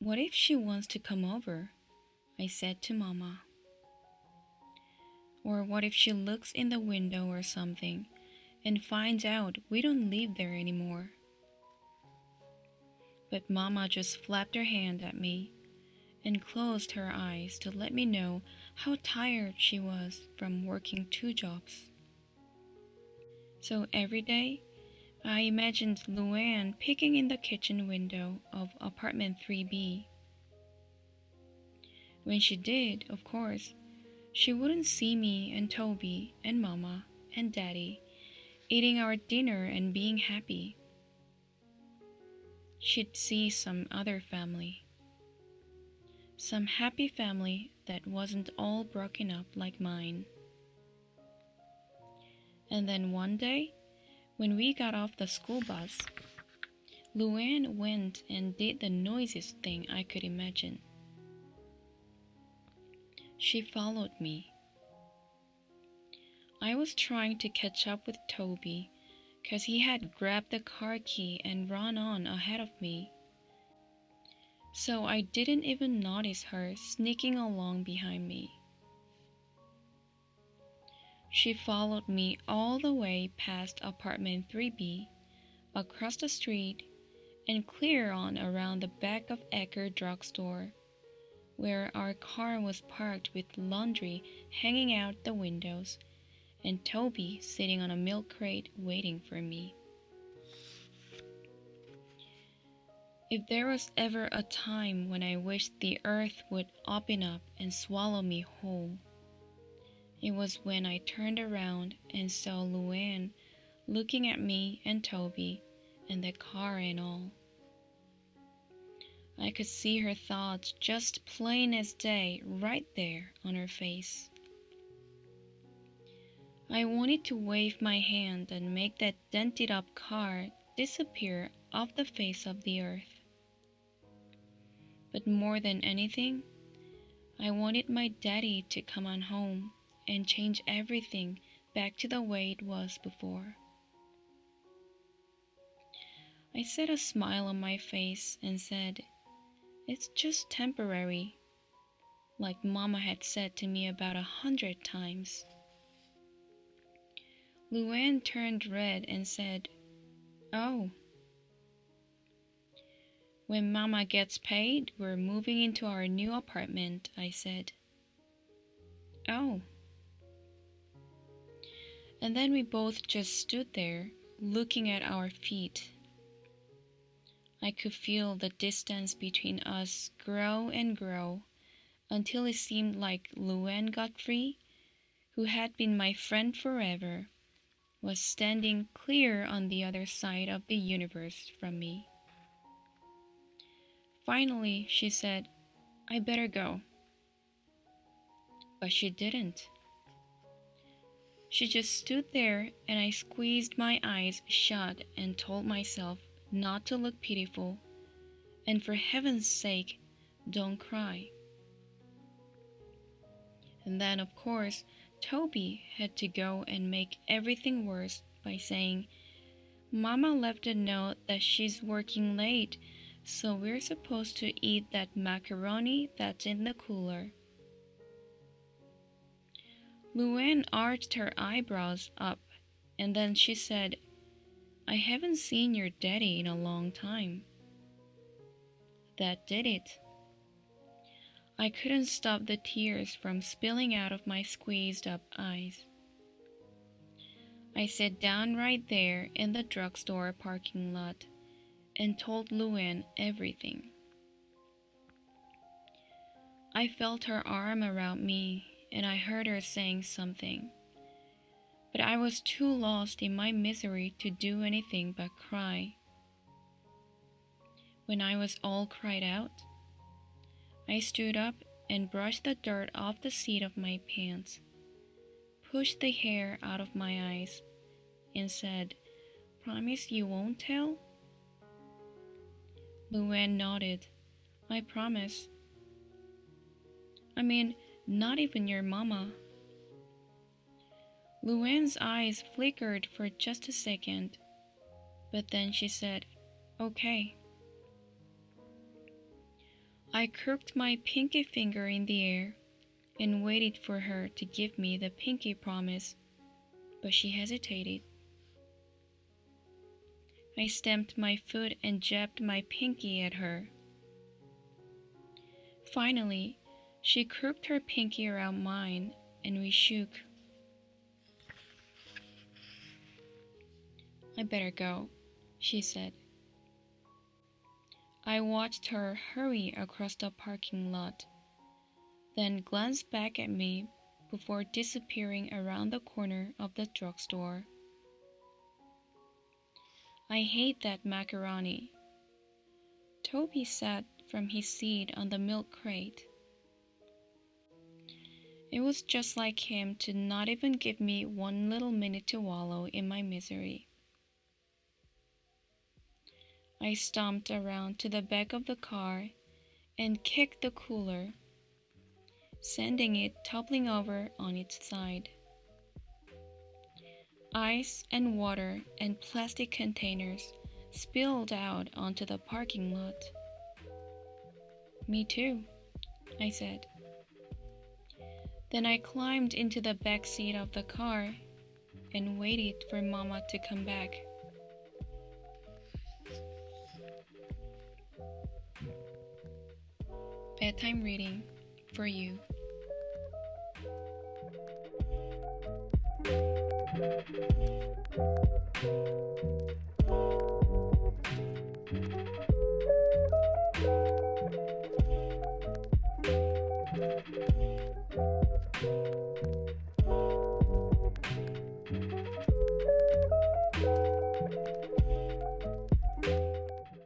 What if she wants to come over? I said to Mama. Or what if she looks in the window or something and finds out we don't live there anymore? But Mama just flapped her hand at me and closed her eyes to let me know how tired she was from working 2 jobs. So every day, I imagined Luann peeking in the kitchen window of apartment 3B. When she did, of course, she wouldn't see me and Toby and Mama and Daddy eating our dinner and being happy. She'd see some other family. Some happy family that wasn't all broken up like mine. And then one day, when we got off the school bus, Luann went and did the noisiest thing I could imagine. She followed me. I was trying to catch up with Toby because he had grabbed the car key and run on ahead of me. So I didn't even notice her sneaking along behind me. She followed me all the way past apartment 3B, across the street, and clear on around the back of Ecker Drugstore, where our car was parked with laundry hanging out the windows and Toby sitting on a milk crate waiting for me. If there was ever a time when I wished the earth would open up and swallow me whole, it was when I turned around and saw Luann looking at me and Toby and the car and all. I could see her thoughts just plain as day right there on her face. I wanted to wave my hand and make that dented up car disappear off the face of the earth. But more than anything, I wanted my daddy to come on home and change everything back to the way it was before. I set a smile on my face and said, "It's just temporary," like Mama had said to me about 100 times. Luann turned red and said, "Oh." "When Mama gets paid, we're moving into our new apartment," I said. "Oh." And then we both just stood there, looking at our feet. I could feel the distance between us grow and grow until it seemed like Luann Godfrey, who had been my friend forever, was standing clear on the other side of the universe from me. Finally, she said, "I better go." But she didn't. She just stood there, and I squeezed my eyes shut and told myself not to look pitiful, and for heaven's sake, don't cry. And then, of course, Toby had to go and make everything worse by saying, "Mama left a note that she's working late, so we're supposed to eat that macaroni that's in the cooler." Luann arched her eyebrows up, and then she said, "I haven't seen your daddy in a long time." That did it. I couldn't stop the tears from spilling out of my squeezed-up eyes. I sat down right there in the drugstore parking lot and told Luann everything. I felt her arm around me, and I heard her saying something, but I was too lost in my misery to do anything but cry. When I was all cried out, I stood up and brushed the dirt off the seat of my pants, pushed the hair out of my eyes, and said, "Promise you won't tell?" Luann nodded. "I promise." "I mean, not even your mama." Luann's eyes flickered for just a second, but then she said, "Okay." I crooked my pinky finger in the air and waited for her to give me the pinky promise, but she hesitated. I stamped my foot and jabbed my pinky at her. Finally, she crooked her pinky around mine and we shook. I better go, she said. I watched her hurry across the parking lot, then glanced back at me before disappearing around the corner of the drugstore. I hate that macaroni. Toby sat from his seat on the milk crate. It was just like him to not even give me one little minute to wallow in my misery. I stomped around to the back of the car and kicked the cooler, sending it toppling over on its side. Ice and water and plastic containers spilled out onto the parking lot. Me too, I said. Then I climbed into the back seat of the car and waited for Mama to come back. Bedtime reading for you.